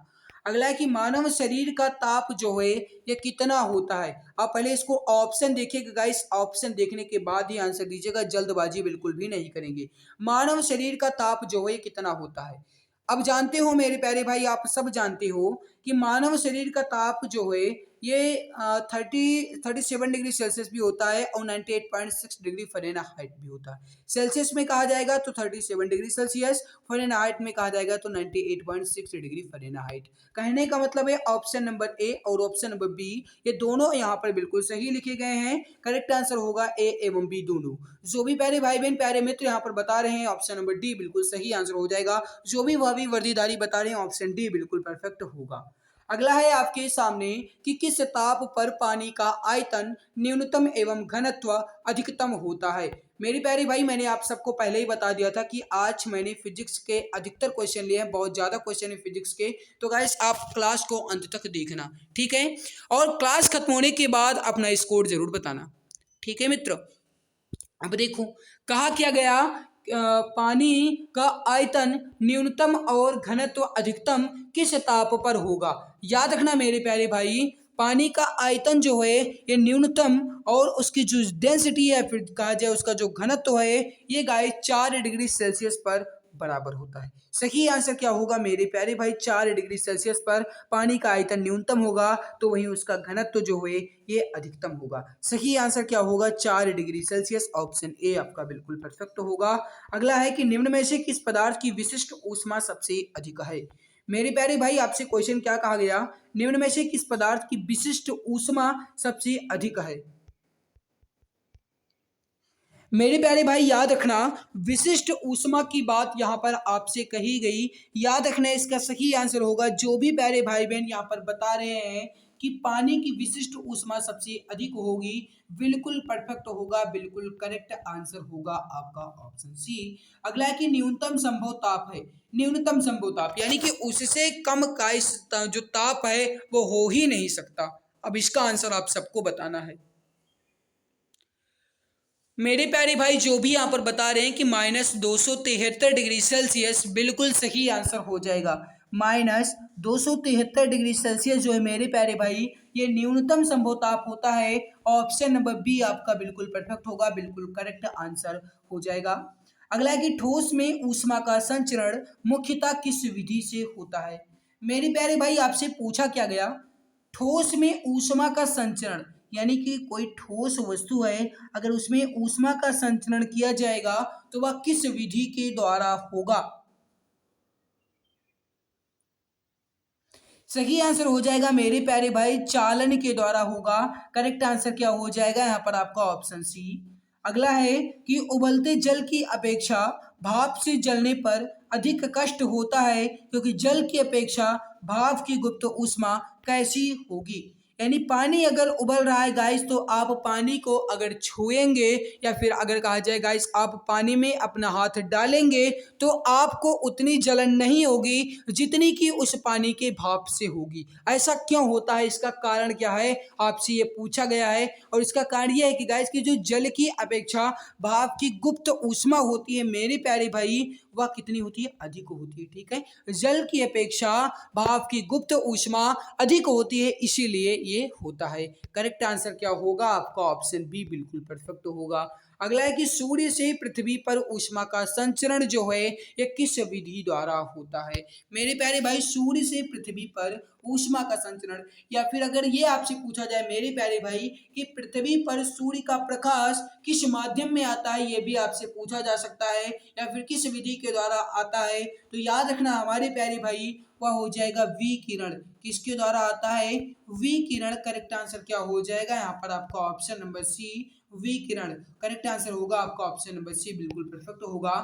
अगला है कि मानव शरीर का ताप जो है ये कितना होता है? आप पहले इसको ऑप्शन देखिएगा गाइस, ऑप्शन देखने के बाद ही आंसर दीजिएगा, जल्दबाजी बिल्कुल भी नहीं करेंगे। मानव शरीर का ताप जो है कितना होता है? अब जानते हो मेरे प्यारे भाई, आप सब जानते हो कि मानव शरीर का ताप जो है ये 37 डिग्री सेल्सियस भी होता है और 98.6 डिग्री फ़ारेनहाइट भी होता है। सेल्सियस में कहा जाएगा तो 37 डिग्री सेल्सियस, फ़ारेनहाइट में कहा जाएगा तो 98.6 डिग्री फ़ारेनहाइट। कहने का मतलब है ऑप्शन नंबर ए और ऑप्शन नंबर बी ये दोनों यहाँ पर बिल्कुल सही लिखे गए हैं। करेक्ट आंसर होगा ए एवं बी दोनों। जो भी प्यारे भाई बहन प्यारे मित्र यहाँ पर बता रहे हैं ऑप्शन नंबर डी बिल्कुल सही आंसर हो जाएगा। जो भी वह भी वर्दीधारी बता रहे हैं ऑप्शन डी बिल्कुल परफेक्ट होगा। अगला है आपके सामने कि किस ताप पर पानी का आयतन न्यूनतम एवं घनत्व अधिकतम होता है? मेरी प्यारी भाई मैंने आप सबको पहले ही बता दिया था कि आज मैंने फिजिक्स के अधिकतर क्वेश्चन लिए हैं, बहुत ज़्यादा क्वेश्चन है फिजिक्स के, तो गाइस आप क्लास को अंत तक देखना, ठीक है, और क्लास खत्म होने के बाद अपना स्कोर जरूर बताना, ठीक है मित्र। अब देखो कहा क्या गया, पानी का आयतन न्यूनतम और घनत्व अधिकतम किस ताप पर होगा? याद रखना मेरे प्यारे भाई, पानी का आयतन जो है ये न्यूनतम और उसकी जो डेंसिटी है फिर कहा जाए उसका जो घनत्व है ये गाइस 4 डिग्री सेल्सियस पर बराबर होता है। सही आंसर क्या होगा मेरे प्यारे भाई? 4 डिग्री सेल्सियस पर पानी का आयतन न्यूनतम होगा तो वहीं उसका घनत्व जो है ये अधिकतम होगा। सही आंसर क्या होगा? 4 डिग्री सेल्सियस। ऑप्शन ए आपका बिल्कुल परफेक्ट होगा। अगला है कि निम्न में से किस पदार्थ की विशिष्ट ऊष्मा सबसे अधिक है? मेरे प्यारे भाई आपसे क्वेश्चन क्या कहा गया, निम्न में से किस पदार्थ की विशिष्ट ऊष्मा सबसे अधिक है? मेरे प्यारे भाई याद रखना विशिष्ट ऊष्मा की बात यहाँ पर आपसे कही गई, याद रखना इसका सही आंसर होगा, जो भी प्यारे भाई बहन यहाँ पर बता रहे हैं कि पानी की विशिष्ट ऊष्मा सबसे अधिक होगी, बिल्कुल परफेक्ट होगा, बिल्कुल करेक्ट आंसर होगा आपका ऑप्शन सी। अगला है कि न्यूनतम संभव ताप है। न्यूनतम संभव ताप यानी कि उससे कम का जो ताप है वो हो ही नहीं सकता। अब इसका आंसर आप सबको बताना है। मेरे प्यारे भाई जो भी यहाँ पर बता रहे हैं कि -273 डिग्री सेल्सियस बिल्कुल सही आंसर हो जाएगा। -273 डिग्री सेल्सियस जो है मेरे प्यारे भाई ये न्यूनतम संभव ताप होता है। ऑप्शन नंबर बी आपका बिल्कुल परफेक्ट होगा, बिल्कुल करेक्ट आंसर हो जाएगा। अगला है कि ठोस में ऊष्मा का संचरण मुख्यतः किस विधि से होता है? मेरे प्यारे भाई आपसे पूछा क्या गया, ठोस में ऊष्मा का संचरण यानी कि कोई ठोस वस्तु है अगर उसमें ऊष्मा का संचरण किया जाएगा तो वह किस विधि के द्वारा होगा? सही आंसर हो जाएगा मेरे प्यारे भाई चालन के द्वारा होगा। करेक्ट आंसर क्या हो जाएगा यहाँ पर आपका ऑप्शन सी। अगला है कि उबलते जल की अपेक्षा भाप से जलने पर अधिक कष्ट होता है क्योंकि जल की अपेक्षा भाप की गुप्त ऊष्मा कैसी होगी? यानी पानी अगर उबल रहा है गाइस तो आप पानी को अगर छुएंगे या फिर अगर कहा जाए गाइस आप पानी में अपना हाथ डालेंगे तो आपको उतनी जलन नहीं होगी जितनी कि उस पानी के भाप से होगी। ऐसा क्यों होता है, इसका कारण क्या है, आपसे ये पूछा गया है। और इसका कारण यह है कि गाइस की जो जल की अपेक्षा भाप की गुप्त ऊष्मा होती है मेरे प्यारे भाई, वह कितनी होती है, अधिक होती है। ठीक है, जल की अपेक्षा भाप की गुप्त ऊष्मा अधिक होती है, इसीलिए ये होता है। करेक्ट आंसर क्या होगा आपका, ऑप्शन बी बिल्कुल परफेक्ट होगा। अगला है कि सूर्य से पृथ्वी पर ऊष्मा का संचरण जो है ये किस विधि द्वारा होता है। मेरे प्यारे भाई, सूर्य से पृथ्वी पर ऊष्मा का संचरण, या फिर अगर ये आपसे पूछा जाए मेरे प्यारे भाई कि पृथ्वी पर सूर्य का प्रकाश किस माध्यम में आता है, ये भी आपसे पूछा जा सकता है, या फिर किस विधि के द्वारा आता है, तो याद रखना हमारे प्यारे भाई वह हो जाएगा विकिरण। किसके द्वारा आता है, विकिरण। करेक्ट आंसर क्या हो जाएगा यहाँ पर आपका ऑप्शन नंबर सी, विकिरण। करेक्ट आंसर होगा आपका ऑप्शन नंबर सी, बिल्कुल परफेक्ट होगा।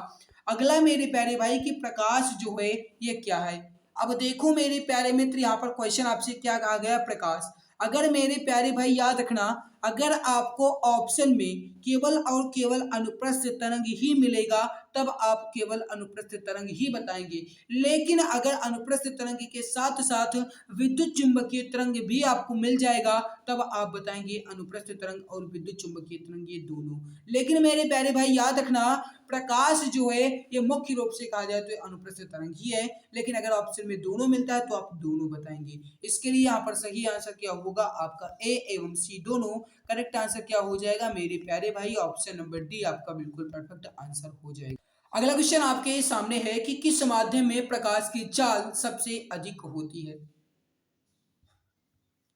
अगला मेरे प्यारे भाई कि प्रकाश जो है ये क्या है। अब देखो मेरे प्यारे मित्र, यहाँ पर क्वेश्चन आपसे क्या कहा गया, प्रकाश। अगर मेरे प्यारे भाई याद रखना, अगर आपको ऑप्शन में केवल और केवल अनुप्रस्थ तरंग ही मिलेगा तब आप केवल अनुप्रस्थ तरंग ही बताएंगे, लेकिन अगर अनुप्रस्थ तरंग के साथ साथ विद्युत चुंबकीय तरंग भी आपको मिल जाएगा तब आप बताएंगे अनुप्रस्थ तरंग और विद्युत चुंबकीय तरंग ये दोनों। लेकिन मेरे प्यारे भाई याद रखना, प्रकाश जो है ये मुख्य रूप से कहा जाए तो अनुप्रस्थ तरंग ही है, लेकिन अगर ऑप्शन में दोनों मिलता है तो आप दोनों बताएंगे। इसके लिए यहाँ पर सही आंसर क्या होगा आपका, ए एवं सी दोनों। करेक्ट आंसर क्या हो जाएगा मेरे प्यारे भाई, ऑप्शन नंबर डी आपका बिल्कुल परफेक्ट आंसर हो जाएगा। अगला क्वेश्चन आपके सामने है कि किस माध्यम में प्रकाश की चाल सबसे अधिक होती है।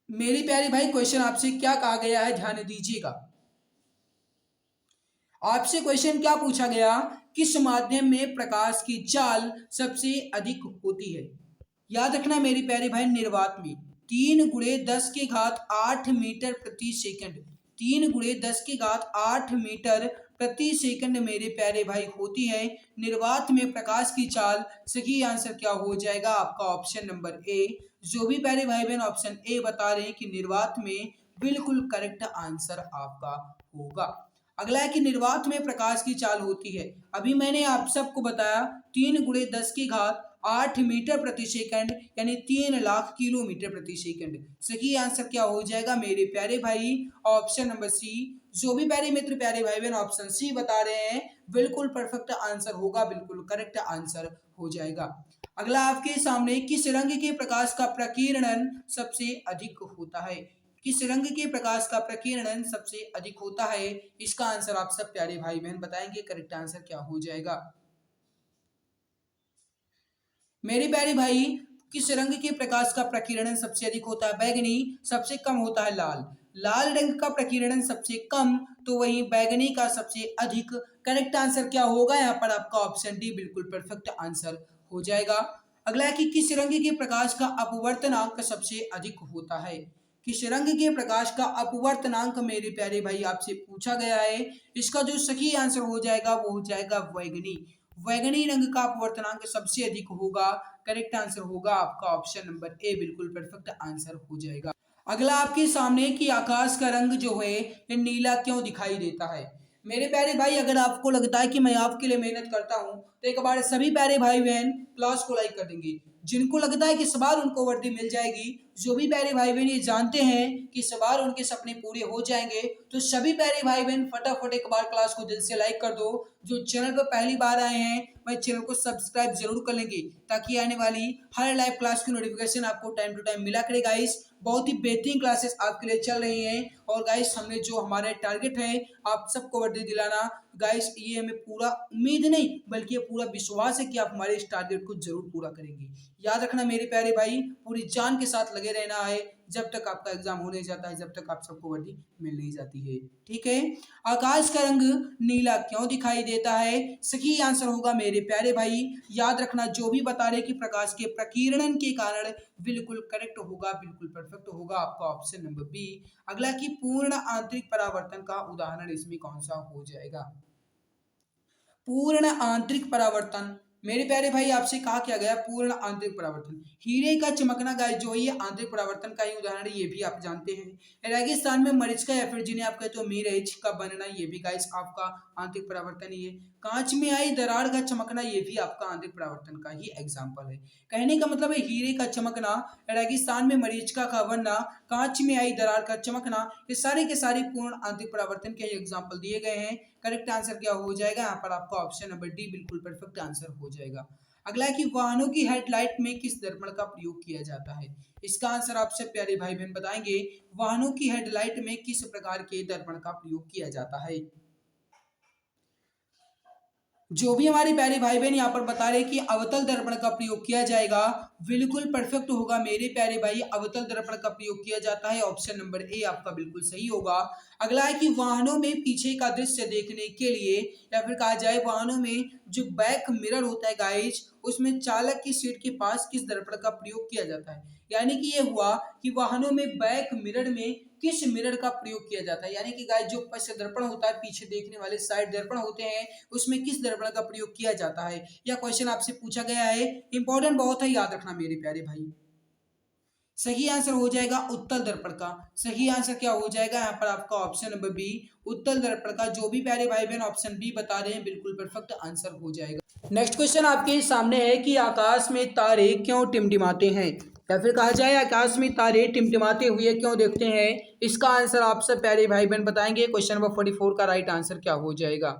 मेरी प्यारी भाई क्वेश्चन आपसे क्या कहा गया है, ध्यान दीजिएगा। आपसे क्वेश्चन क्या पूछा गया, किस माध्यम में प्रकाश की चाल सबसे अधिक होती है। याद रखना मेरे प्यारे भाई, निर्वात में 3 × 10⁸ प्रति सेकंड, 3 × 10⁸ प्रति सेकंड मेरे प्यारे भाई होती है निर्वात में प्रकाश की चाल। सही आंसर क्या हो जाएगा आपका ऑप्शन नंबर ए। जो भी प्यारे भाई बहन ऑप्शन ए बता रहे हैं कि निर्वात में, बिल्कुल करेक्ट आंसर आपका होगा। अगला है कि निर्वात में प्रकाश की चाल होती है, अभी मैंने आप सबको बताया 3 × 10⁸ प्रति सेकंड, यानी 3 लाख किलोमीटर प्रति सेकंड। सही आंसर क्या हो जाएगा मेरे प्यारे भाई, ऑप्शन नंबर सी। जो भी प्यारे मित्र प्यारे भाई बहन ऑप्शन सी बता रहे हैं बिल्कुल परफेक्ट आंसर होगा, बिल्कुल करेक्ट आंसर हो जाएगा। अगला आपके सामने, किस रंग के प्रकाश का प्रकीर्णन सबसे अधिक होता है। किस रंग के प्रकाश का प्रकीर्णन सबसे अधिक होता है, इसका आंसर आप सब प्यारे भाई बहन बताएंगे। करेक्ट आंसर क्या हो जाएगा मेरे प्यारे भाई, किस रंग के प्रकाश का प्रकीर्णन सबसे अधिक होता है, बैगनी। सबसे कम होता है लाल, लाल रंग का प्रकीर्णन सबसे कम, तो वहीं बैगनी का सबसे अधिक। करेक्ट आंसर क्या होगा यहाँ पर आपका ऑप्शन डी, बिल्कुल परफेक्ट आंसर हो जाएगा। अगला है कि किस रंग के प्रकाश का अपवर्तनांक सबसे अधिक होता है। किस रंग के प्रकाश का अपवर्तनांक मेरे प्यारे भाई आपसे पूछा गया है, इसका जो सही आंसर हो जाएगा वो हो जाएगा बैगनी। बैगनी रंग का अपवर्तनांक सबसे अधिक होगा। करेक्ट आंसर होगा आपका ऑप्शन नंबर ए, बिल्कुल परफेक्ट आंसर हो जाएगा। अगला आपके सामने कि आकाश का रंग जो है ये नीला क्यों दिखाई देता है। मेरे प्यारे भाई, अगर आपको लगता है कि मैं आपके लिए मेहनत करता हूं तो एक बार सभी प्यारे भाई बहन क्लास को लाइक कर देंगे। जिनको लगता है कि इस बार उनको वर्दी मिल जाएगी, जो भी प्यारे भाई बहन ये जानते हैं कि इस बार उनके सपने पूरे हो जाएंगे, तो सभी प्यारे भाई बहन फटाफट एक बार क्लास को दिल से लाइक कर दो। जो चैनल पर पहली बार आए हैं वह चैनल को सब्सक्राइब जरूर कर लेंगे, ताकि आने वाली हर लाइव क्लास की नोटिफिकेशन आपको टाइम टू टाइम मिला करे गाइस। बहुत ही बेहतरीन क्लासेस आपके लिए चल रही हैं, और गाइस हमने जो हमारे टारगेट है आप सबको वर्दी दिलाना, गाइस ये हमें पूरा उम्मीद नहीं बल्कि ये पूरा विश्वास है कि आप हमारे इस टारगेट को जरूर पूरा करेंगे। याद रखना मेरे प्यारे भाई, पूरी जान के साथ लगे रहना है जब तक आपका एग्जाम होने जाता है, जब तक आप सबको वर्दी मिल नहीं जाती है। ठीक है, आकाश का रंग नीला क्यों दिखाई देता है, सही आंसर होगा मेरे प्यारे भाई। याद रखना जो भी बता रहे कि प्रकाश के प्रकीर्णन के कारण, बिल्कुल करेक्ट होगा, बिल्कुल परफेक्ट होगा आपका ऑप्शन नंबर बी। अगला कि पूर्ण आंतरिक परावर्तन का उदाहरण इसमें कौन सा हो जाएगा। पूर्ण आंतरिक परावर्तन मेरे प्यारे भाई आपसे कहा क्या गया पूर्ण आंतरिक परावर्तन। हीरे का चमकना गाइस जो है ये आंतरिक परावर्तन का ही उदाहरण है, ये भी आप जानते हैं। रेगिस्तान में मरीचिका या फिर जिन्हें आप कहते हो मिर्च का बनना, ये भी गाइस आपका आंतरिक परावर्तन ही है। कांच में आई दरार का चमकना, ये भी आपका आंतरिक परावर्तन का ही एग्जाम्पल है। कहने का मतलब है हीरे का चमकना, रेगिस्तान में मरीचिका का बनना, कांच में आई दरार का चमकना, ये सारे के सारे पूर्ण आंतरिक परावर्तन के एग्जाम्पल दिए गए हैं। करेक्ट आंसर क्या हो जाएगा यहाँ पर आपका ऑप्शन नंबर डी बिल्कुल परफेक्ट आंसर हो जाएगा। अगला है कि वाहनों की हेडलाइट में किस दर्पण का प्रयोग किया जाता है। इसका आंसर आपसे प्यारे भाई बहन बताएंगे, वाहनों की हेडलाइट में किस प्रकार के दर्पण का प्रयोग किया जाता है। जो भी हमारे प्यारे भाई बहन यहाँ पर बता रहे कि अवतल दर्पण का प्रयोग किया जाएगा, बिल्कुल परफेक्ट होगा मेरे प्यारे भाई, अवतल दर्पण का प्रयोग किया जाता है। ऑप्शन नंबर ए आपका बिल्कुल सही होगा। अगला है कि वाहनों में पीछे का दृश्य देखने के लिए या फिर कहा जाए वाहनों में जो बैक मिरर होता है गाइज, उसमें चालक की सीट के पास किस दर्पण का प्रयोग किया जाता है। यानी कि ये हुआ कि वाहनों में बैक मिरर में किस मिरर का प्रयोग किया जाता है। यानी कि गाइस जो पश्च दर्पण होता है, पीछे देखने वाले साइड दर्पण होते हैं, उसमें किस दर्पण का प्रयोग किया जाता है। यह क्वेश्चन आपसे पूछा गया है, इंपॉर्टेंट बहुत है, याद रखना मेरे प्यारे भाई। सही आंसर हो जाएगा उत्तल दर्पण का। सही आंसर क्या हो जाएगा यहाँ पर आपका ऑप्शन नंबर बी, उत्तल दर्पण का। जो भी प्यारे भाई बहन ऑप्शन बी बता रहे हैं बिल्कुल परफेक्ट आंसर हो जाएगा। नेक्स्ट क्वेश्चन आपके सामने है कि आकाश में तारे क्यों टिमटिमाते हैं, या फिर कहा जाए आकाश में तारे टिमटिमाते हुए क्यों देखते हैं। इसका आंसर आप सब प्यारे भाई बहन बताएंगे। क्वेश्चन नंबर 44 का राइट आंसर क्या हो जाएगा।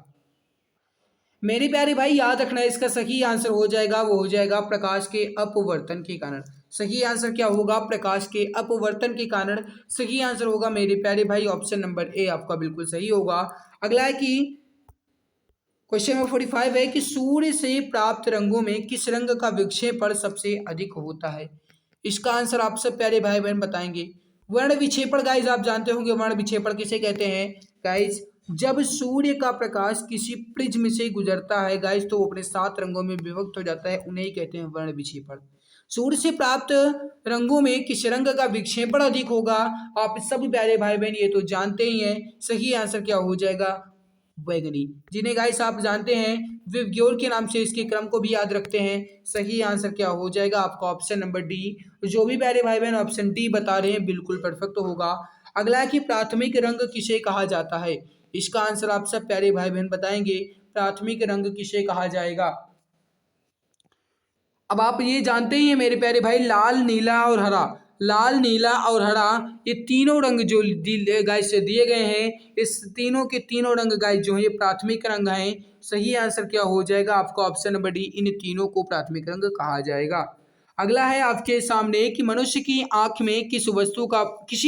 मेरे प्यारे भाई याद रखना है, इसका सही आंसर हो जाएगा, वो हो जाएगा प्रकाश के अपवर्तन के कारण। सही आंसर क्या होगा, प्रकाश के अपवर्तन के कारण सही आंसर होगा मेरे प्यारे भाई, ऑप्शन नंबर ए आपका बिल्कुल सही होगा। अगला है कि क्वेश्चन नंबर 45 है कि सूर्य से प्राप्त रंगों में किस रंग का विक्षेपण सबसे अधिक होता है। इसका आंसर आप सब प्यारे भाई बहन बताएंगे। वर्ण विक्षेपण गाइज आप जानते होंगे, वर्ण विक्षेपण किसे कहते हैं गाइज, जब सूर्य का प्रकाश किसी प्रिज्म से गुजरता है गाइज तो वो अपने 7 रंगों में विभक्त हो जाता है, उन्हें ही कहते हैं वर्ण विक्षेपण। सूर्य से प्राप्त रंगों में किस रंग का विक्षेपण अधिक होगा, आप सब प्यारे भाई बहन ये तो जानते ही हैं। सही आंसर क्या हो जाएगा, बैगनी, जिन्हें गाइस आप जानते हैं विबग्योर के नाम से इसके क्रम को भी याद रखते हैं। सही आंसर क्या हो जाएगा आपका ऑप्शन नंबर डी। जो भी प्यारे भाई बहन ऑप्शन डी बता रहे हैं बिल्कुल परफेक्ट होगा। अगला है कि प्राथमिक रंग किसे कहा जाता है। इसका आंसर आप सब प्यारे भाई बहन बताएंगे, प्राथमिक रंग किसे कहा जाएगा। अब आप ये जानते ही हैं मेरे प्यारे भाई, लाल नीला और हरा, लाल नीला और हरा ये तीनों रंग जो गाइस से दिए गए हैं, इस तीनों के तीनों रंग गाइस जो है ये प्राथमिक रंग हैं। सही आंसर क्या हो जाएगा आपका ऑप्शन नंबर डी, इन तीनों को प्राथमिक रंग कहा जाएगा। अगला है आपके सामने कि मनुष्य की आंख में किसी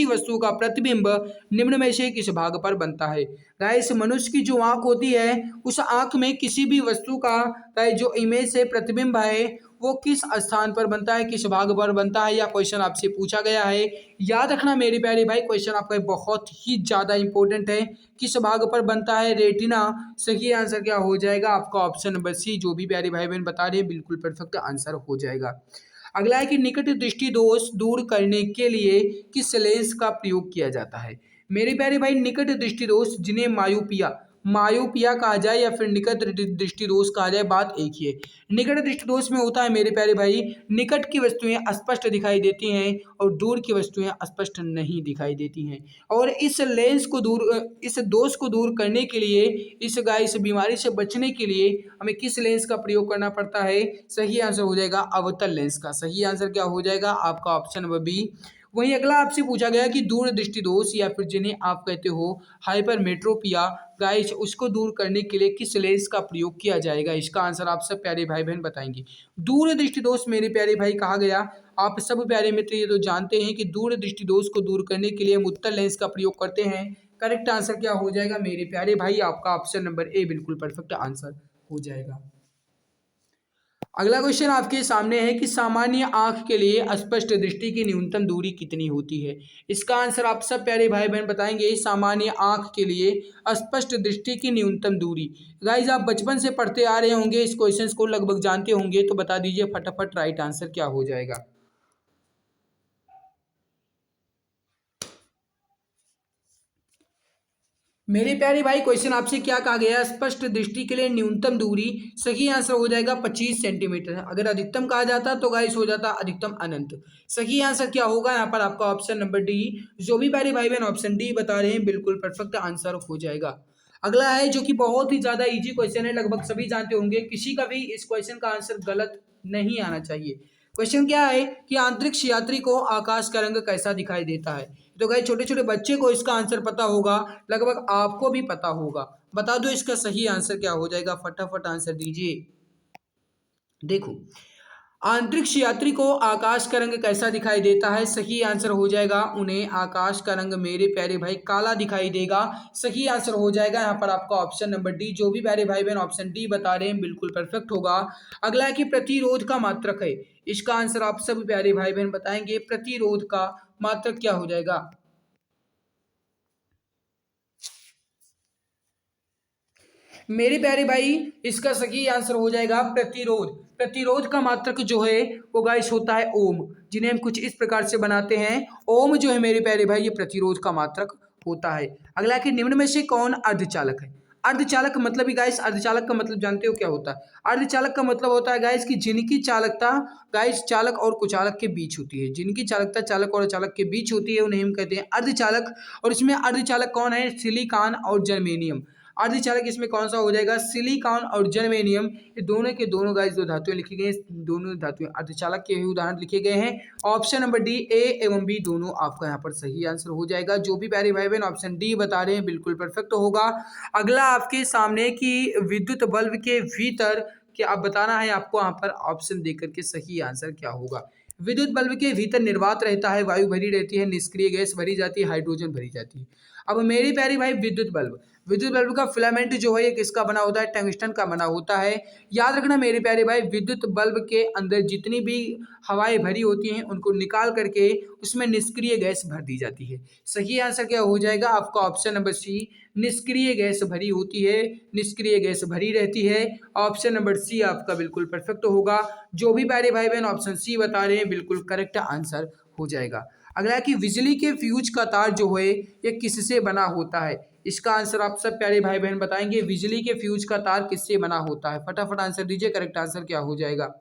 वस्तु का प्रतिबिंब निम्न में से किस भाग पर बनता है। गाइस मनुष्य की जो आंख होती है, उस आंख में किसी भी वस्तु का गाइस जो इमेज से प्रतिबिंब है वो किस स्थान पर बनता है, किस भाग पर बनता है, या क्वेश्चन आपसे पूछा गया है। याद रखना मेरे प्यारे भाई, क्वेश्चन आपका बहुत ही ज़्यादा इंपॉर्टेंट है। किस भाग पर बनता है, रेटिना। सही आंसर क्या हो जाएगा आपका ऑप्शन नंबर सी। जो भी प्यारे भाई बहन बता रहे हैं बिल्कुल परफेक्ट आंसर हो जाएगा। अगला है कि निकट दृष्टि दोष दूर करने के लिए किस लेंस का प्रयोग किया जाता है। मेरे प्यारे भाई निकट दृष्टि दोष जिन्हें मायोपिया मायोपिया कहा जाए या फिर निकट दृष्टि दोष कहा जाए, बात एक ही है। निकट दृष्टि दोष में होता है मेरे प्यारे भाई, निकट की वस्तुएं स्पष्ट दिखाई देती हैं और दूर की वस्तुएं स्पष्ट नहीं दिखाई देती हैं। और इस दोष को दूर करने के लिए, इस बीमारी से बचने के लिए हमें किस लेंस का प्रयोग करना पड़ता है। सही आंसर हो जाएगा अवतल लेंस का। सही आंसर क्या हो जाएगा आपका ऑप्शन नंबर बी। वहीं अगला आपसे पूछा गया कि दूर दृष्टि दोष या फिर जिन्हें आप कहते हो हाइपरमेट्रोपिया गाइस, उसको दूर करने के लिए किस लेंस का प्रयोग किया जाएगा। इसका आंसर आप सब प्यारे भाई बहन बताएंगे। दूर दृष्टि दोष मेरे प्यारे भाई कहा गया, आप सब प्यारे मित्र ये तो जानते हैं कि दूर दृष्टि दोष को दूर करने के लिए हम उत्तल लेंस का प्रयोग करते हैं। करेक्ट आंसर क्या हो जाएगा मेरे प्यारे भाई, आपका ऑप्शन नंबर ए बिल्कुल परफेक्ट आंसर हो जाएगा। अगला क्वेश्चन आपके सामने है कि सामान्य आंख के लिए स्पष्ट दृष्टि की न्यूनतम दूरी कितनी होती है। इसका आंसर आप सब प्यारे भाई बहन बताएंगे। सामान्य आंख के लिए स्पष्ट दृष्टि की न्यूनतम दूरी, गाइज आप बचपन से पढ़ते आ रहे होंगे, इस क्वेश्चन को लगभग जानते होंगे, तो बता दीजिए फटाफट राइट आंसर क्या हो जाएगा। मेरे प्यारे भाई क्वेश्चन आपसे क्या कहा गया है? स्पष्ट दृष्टि के लिए न्यूनतम दूरी, सही आंसर हो जाएगा 25 सेंटीमीटर। अगर अधिकतम कहा जाता तो गाइस हो जाता अधिकतम अनंत। सही आंसर क्या होगा यहाँ पर आपका ऑप्शन नंबर डी। जो भी प्यारे भाई बहन ऑप्शन डी बता रहे हैं बिल्कुल परफेक्ट आंसर हो जाएगा। अगला है जो कि बहुत ही ज्यादा इजी क्वेश्चन है, लगभग सभी जानते होंगे, किसी का भी इस क्वेश्चन का आंसर गलत नहीं आना चाहिए। क्वेश्चन क्या है कि अंतरिक्ष यात्री को आकाश का रंग कैसा दिखाई देता है? तो गाइस छोटे छोटे बच्चे को इसका आंसर पता होगा, लगभग आपको भी पता होगा। बता दो इसका सही आंसर क्या हो जाएगा, फटाफट आंसर दीजिए। देखो, अंतरिक्ष यात्री को आकाश का रंग कैसा दिखाई देता है? सही आंसर हो जाएगा उन्हें आकाश का रंग मेरे प्यारे भाई काला दिखाई देगा। सही आंसर हो जाएगा यहाँ पर आपका ऑप्शन नंबर डी। जो भी प्यारे भाई बहन ऑप्शन डी बता रहे हैं बिल्कुल परफेक्ट होगा। अगला है कि प्रतिरोध का मात्रक है। इसका आंसर आप सब प्यारे भाई बहन बताएंगे, प्रतिरोध का मात्रक क्या हो जाएगा? मेरे प्यारे भाई इसका सही आंसर हो जाएगा प्रतिरोध। प्रतिरोध का मात्रक जो है वो गाइस होता है ओम, जिन्हें हम कुछ इस प्रकार से बनाते हैं। ओम जो है मेरे प्यारे भाई ये प्रतिरोध का मात्रक होता है। अगला कि निम्न में से कौन अर्धचालक है? अर्धचालक का मतलब ही गाइस, अर्धचालक का मतलब जानते हो क्या होता है? अर्धचालक का मतलब होता है गाइस कि जिनकी चालकता गाइस चालक और कुचालक के बीच होती है। जिनकी चालकता चालक और चालक के बीच होती है उन्हें हम कहते हैं अर्धचालक। और इसमें अर्धचालक कौन है? सिलिकॉन और जर्मेनियम। अर्धचालक इसमें कौन सा हो जाएगा? सिलिकॉन और जर्मेनियम। ये दोनों के दोनों गाइस जो धातुएं लिखी गई हैं, दोनों धातुएं अर्धचालक के ही उदाहरण लिखे गए हैं। ऑप्शन नंबर डी ए एवं बी दोनों आपका यहाँ पर सही आंसर हो जाएगा। जो भी प्यारे भाई बहन ऑप्शन डी बता रहे हैं बिल्कुल परफेक्ट होगा। अगला आपके सामने की विद्युत बल्ब के भीतर क्या आप बताना है आपको यहाँ पर ऑप्शन देकर के सही आंसर क्या होगा। विद्युत बल्ब के भीतर निर्वात रहता है, वायु भरी रहती है, निष्क्रिय गैस भरी जाती है, हाइड्रोजन भरी जाती है। अब मेरी प्यारी भाई विद्युत बल्ब का फिलामेंट जो है ये किसका बना होता है? टंगस्टन का बना होता है। याद रखना मेरे प्यारे भाई विद्युत बल्ब के अंदर जितनी भी हवाएं भरी होती हैं उनको निकाल करके उसमें निष्क्रिय गैस भर दी जाती है। सही आंसर क्या हो जाएगा आपका ऑप्शन नंबर सी। निष्क्रिय गैस भरी होती है, निष्क्रिय गैस भरी रहती है। ऑप्शन नंबर सी आपका बिल्कुल परफेक्ट होगा। जो भी प्यारे भाई बहन ऑप्शन सी बता रहे हैं बिल्कुल करेक्ट आंसर हो जाएगा। अगला है कि बिजली के फ्यूज का तार जो है ये किससे बना होता है? इसका आंसर आप सब प्यारे भाई बहन बताएंगे, बिजली के फ्यूज का तार किससे बना होता है? फटाफट आंसर दीजिए, करेक्ट आंसर क्या हो जाएगा?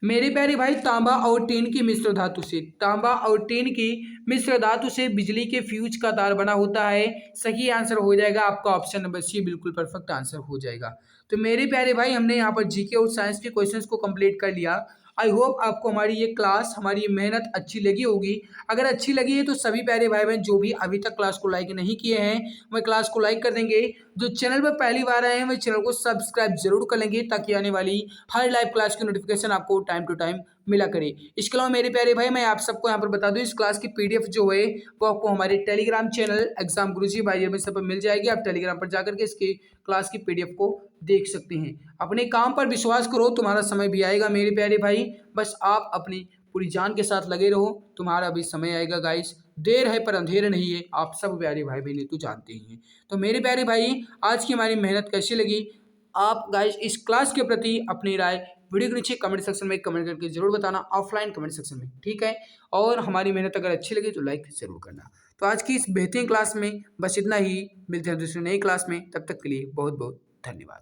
मेरे प्यारे भाई तांबा और टीन की मिश्र धातु से, तांबा और टीन की मिश्र धातु से बिजली के फ्यूज का तार बना होता है। सही आंसर हो जाएगा आपका ऑप्शन नंबर सी, बिल्कुल परफेक्ट आंसर हो जाएगा। तो मेरे प्यारे भाई हमने यहाँ पर जीके और साइंस के क्वेश्चंस को कंप्लीट कर लिया। आई होप आपको हमारी ये क्लास, हमारी ये मेहनत अच्छी लगी होगी। अगर अच्छी लगी है तो सभी प्यारे भाई बहन जो भी अभी तक क्लास को लाइक नहीं किए हैं वह क्लास को लाइक कर देंगे। जो चैनल पर पहली बार आए हैं वह चैनल को सब्सक्राइब जरूर कर लेंगे ताकि आने वाली हर लाइव क्लास की नोटिफिकेशन आपको टाइम टू टाइम मिला करे। इसके अलावा मेरे प्यारे भाई मैं आप सबको यहाँ पर बता दूं इस क्लास की पीडीएफ जो है वो आपको हमारे टेलीग्राम चैनल एग्जाम गुरुजी भाई में सब पर मिल जाएगी। आप टेलीग्राम पर जाकर के इसकी क्लास की पीडीएफ को देख सकते हैं। अपने काम पर विश्वास करो, तुम्हारा समय भी आएगा मेरे प्यारे भाई। बस आप अपनी पूरी जान के साथ लगे रहो, तुम्हारा भी समय आएगा गाइस। देर है पर अंधेर नहीं है, आप सब प्यारे भाई बहन तो जानते ही हैं। तो मेरे प्यारे भाई आज की हमारी मेहनत कैसी लगी? आप गाइस इस क्लास के प्रति अपनी राय वीडियो के नीचे कमेंट सेक्शन में कमेंट करके जरूर बताना, ऑफलाइन कमेंट सेक्शन में, ठीक है। और हमारी मेहनत अगर अच्छी लगी तो लाइक जरूर करना। तो आज की इस बेहतरीन क्लास में बस इतना ही, मिलते हैं दूसरी नई क्लास में, तब तक के लिए बहुत बहुत धन्यवाद।